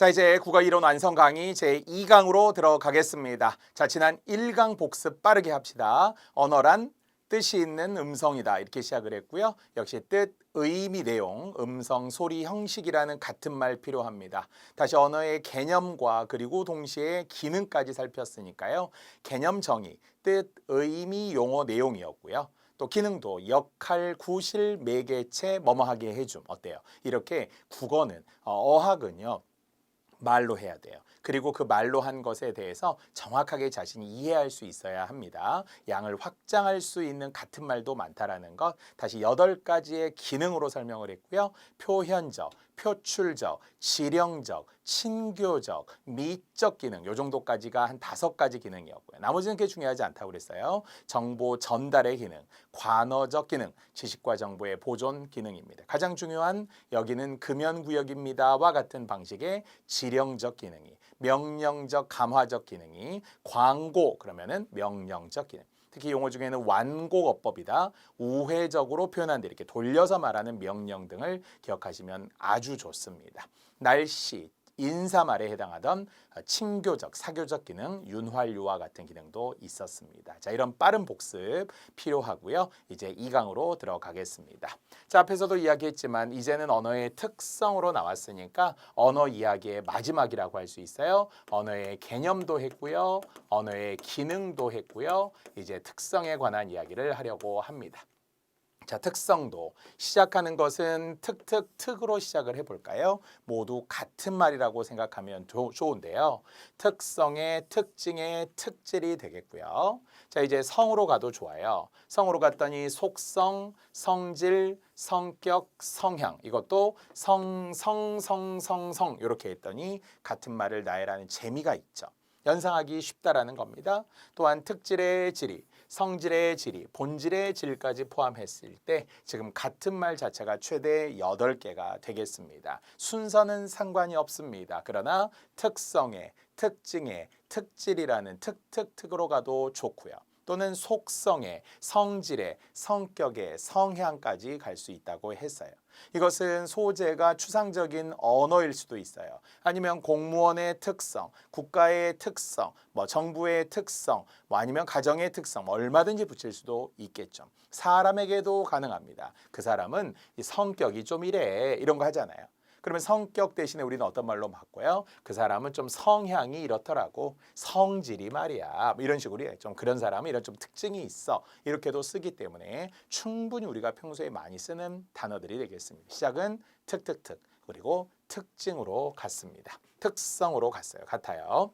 자, 이제 국어 이론 완성 강의 제2강으로 들어가겠습니다. 자, 지난 1강 복습 빠르게 합시다. 언어란 뜻이 있는 음성이다. 이렇게 시작을 했고요. 역시 뜻, 의미, 내용, 음성, 소리, 형식이라는 같은 말 필요합니다. 다시 언어의 개념과 그리고 동시에 기능까지 살폈으니까요. 개념 정의, 뜻, 의미, 용어, 내용이었고요. 또 기능도 역할, 구실, 매개체, 뭐뭐하게 해줌. 어때요? 이렇게 국어는 어학은요. 말로 해야 돼요. 그리고 그 말로 한 것에 대해서 정확하게 자신이 이해할 수 있어야 합니다. 양을 확장할 수 있는 같은 말도 많다라는 것 다시 8가지의 기능으로 설명을 했고요. 표현적, 표출적, 지령적, 친교적, 미적 기능 요 정도까지가 한 5가지 기능이었고요. 나머지는 그렇게 중요하지 않다고 그랬어요. 정보 전달의 기능, 관어적 기능, 지식과 정보의 보존 기능입니다. 가장 중요한 여기는 금연구역입니다와 같은 방식의 지령적 기능이, 명령적 감화적 기능이, 광고 그러면은 명령적 기능. 특히 용어 중에는 완곡어법이다. 우회적으로 표현한다. 이렇게 돌려서 말하는 명령 등을 기억하시면 아주 좋습니다. 날씨, 인사말에 해당하던 친교적, 사교적 기능, 윤활유와 같은 기능도 있었습니다. 자, 이런 빠른 복습 필요하고요. 이제 2강으로 들어가겠습니다. 자, 앞에서도 이야기했지만 이제는 언어의 특성으로 나왔으니까 언어 이야기의 마지막이라고 할 수 있어요. 언어의 개념도 했고요. 언어의 기능도 했고요. 이제 특성에 관한 이야기를 하려고 합니다. 자, 특성도 시작하는 것은 특으로 시작을 해볼까요? 모두 같은 말이라고 생각하면 좋은데요. 특성의 특징의 특질이 되겠고요. 자, 이제 성으로 가도 좋아요. 성으로 갔더니 속성, 성질, 성격, 성향 이것도 성 이렇게 했더니 같은 말을 나열하는 재미가 있죠. 연상하기 쉽다라는 겁니다. 또한 특질의 질이, 성질의 질이, 본질의 질까지 포함했을 때 지금 같은 말 자체가 최대 8개가 되겠습니다. 순서는 상관이 없습니다. 그러나 특성의, 특징의, 특질이라는 특으로 가도 좋고요. 또는 속성의, 성질의, 성격의, 성향까지 갈 수 있다고 했어요. 이것은 소재가 추상적인 언어일 수도 있어요. 아니면 공무원의 특성, 국가의 특성, 정부의 특성, 아니면 가정의 특성, 얼마든지 붙일 수도 있겠죠. 사람에게도 가능합니다. 그 사람은 이 성격이 좀 이래 이런 거 하잖아요. 그러면 성격 대신에 우리는 어떤 말로 바꿔요? 그 사람은 좀 성향이 이렇더라고. 성질이 말이야. 이런 식으로 좀 그런 사람은 이런 좀 특징이 있어. 이렇게도 쓰기 때문에 충분히 우리가 평소에 많이 쓰는 단어들이 되겠습니다. 시작은 특 그리고 특징으로 갔습니다. 특성으로 같아요.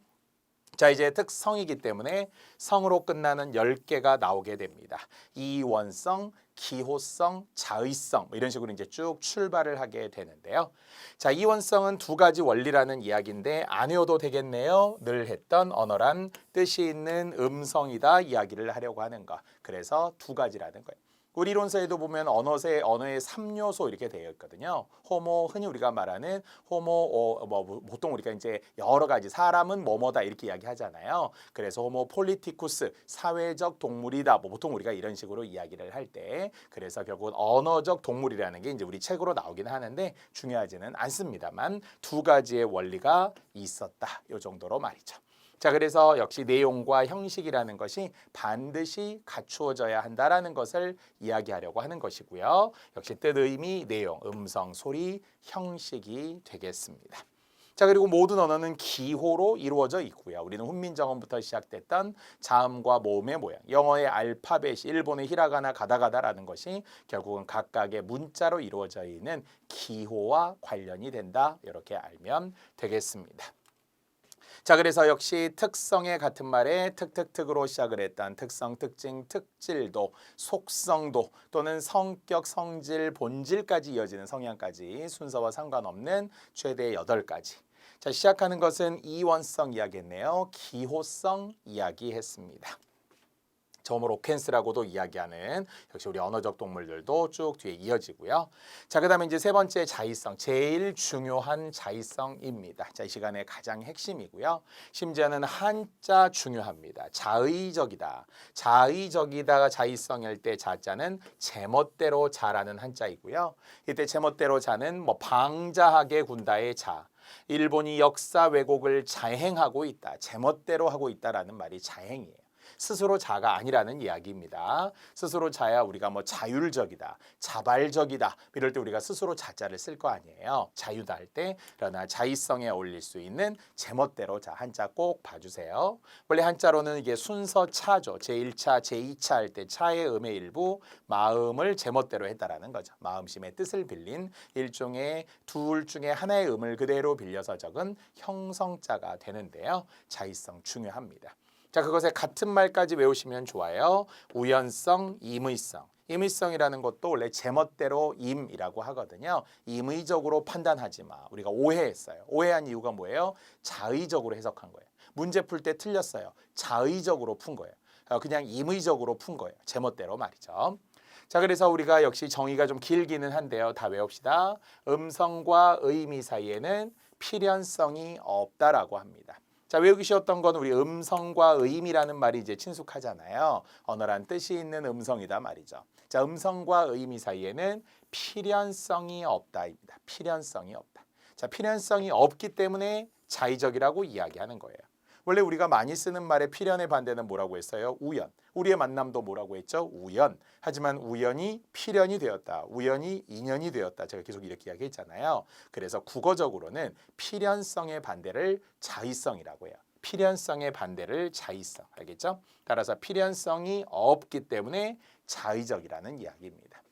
자, 이제 특성이기 때문에 성으로 끝나는 10개가 나오게 됩니다. 이원성, 기호성, 자의성 이런 식으로 이제 쭉 출발을 하게 되는데요. 자, 이원성은 2가지 원리라는 이야기인데 안 외워도 되겠네요. 늘 했던 언어란 뜻이 있는 음성이다 이야기를 하려고 하는 거. 그래서 2가지라는 거예요. 우리 이론서에도 보면 언어의 3요소 이렇게 되어 있거든요. 호모, 흔히 우리가 말하는 호모, 보통 우리가 이제 여러 가지 사람은 뭐뭐다 이렇게 이야기하잖아요. 그래서 호모 폴리티쿠스, 사회적 동물이다. 보통 우리가 이런 식으로 이야기를 할 때, 그래서 결국은 언어적 동물이라는 게 이제 우리 책으로 나오긴 하는데 중요하지는 않습니다만 2가지의 원리가 있었다. 이 정도로 말이죠. 자, 그래서 역시 내용과 형식이라는 것이 반드시 갖추어져야 한다라는 것을 이야기하려고 하는 것이고요. 역시 뜻, 의미, 내용, 음성, 소리, 형식이 되겠습니다. 자, 그리고 모든 언어는 기호로 이루어져 있고요. 우리는 훈민정음부터 시작됐던 자음과 모음의 모양, 영어의 알파벳이 일본의 히라가나 가다가다라는 것이 결국은 각각의 문자로 이루어져 있는 기호와 관련이 된다. 이렇게 알면 되겠습니다. 자, 그래서 역시 특성의 같은 말에 특으로 시작을 했던 특성, 특징, 특질도, 속성도 또는 성격, 성질, 본질까지 이어지는 성향까지 순서와 상관없는 최대 8가지. 자, 시작하는 것은 이원성 이야기했네요. 기호성 이야기했습니다. 저음을 오켄스라고도 이야기하는 역시 우리 언어적 동물들도 쭉 뒤에 이어지고요. 자, 그다음에 이제 3번째 자의성, 제일 중요한 자의성입니다. 자, 이 시간의 가장 핵심이고요. 심지어는 한자 중요합니다. 자의적이다. 자의적이다가 자의성일 때 자자는 제멋대로 자라는 한자이고요. 이때 제멋대로 자는 방자하게 군다의 자. 일본이 역사 왜곡을 자행하고 있다. 제멋대로 하고 있다라는 말이 자행이에요. 스스로 자가 아니라는 이야기입니다. 스스로 자야 우리가 뭐 자율적이다, 자발적이다 이럴 때 우리가 스스로 자자를 쓸 거 아니에요. 자유다 할 때. 그러나 자의성에 어울릴 수 있는 제멋대로 자 한자 꼭 봐주세요. 원래 한자로는 이게 순서 차죠. 제1차, 제2차 할 때 차의 음의 일부 마음을 제멋대로 했다라는 거죠. 마음심의 뜻을 빌린 일종의 둘 중에 하나의 음을 그대로 빌려서 적은 형성자가 되는데요. 자의성 중요합니다. 자, 그것에 같은 말까지 외우시면 좋아요. 우연성, 임의성. 임의성이라는 것도 원래 제멋대로 임이라고 하거든요. 임의적으로 판단하지 마. 우리가 오해했어요. 오해한 이유가 뭐예요? 자의적으로 해석한 거예요. 문제 풀 때 틀렸어요. 자의적으로 푼 거예요. 그냥 임의적으로 푼 거예요. 제멋대로 말이죠. 자, 그래서 우리가 역시 정의가 좀 길기는 한데요. 다 외웁시다. 음성과 의미 사이에는 필연성이 없다라고 합니다. 자, 외우기 쉬웠던 건 우리 음성과 의미라는 말이 이제 친숙하잖아요. 언어란 뜻이 있는 음성이다 말이죠. 자, 음성과 의미 사이에는 필연성이 없다입니다. 필연성이 없다. 자, 필연성이 없기 때문에 자의적이라고 이야기하는 거예요. 원래 우리가 많이 쓰는 말의 필연의 반대는 뭐라고 했어요? 우연. 우리의 만남도 뭐라고 했죠? 우연. 하지만 우연이 필연이 되었다. 우연이 인연이 되었다. 제가 계속 이렇게 이야기했잖아요. 그래서 국어적으로는 필연성의 반대를 자의성이라고 해요. 필연성의 반대를 자의성. 알겠죠? 따라서 필연성이 없기 때문에 자의적이라는 이야기입니다.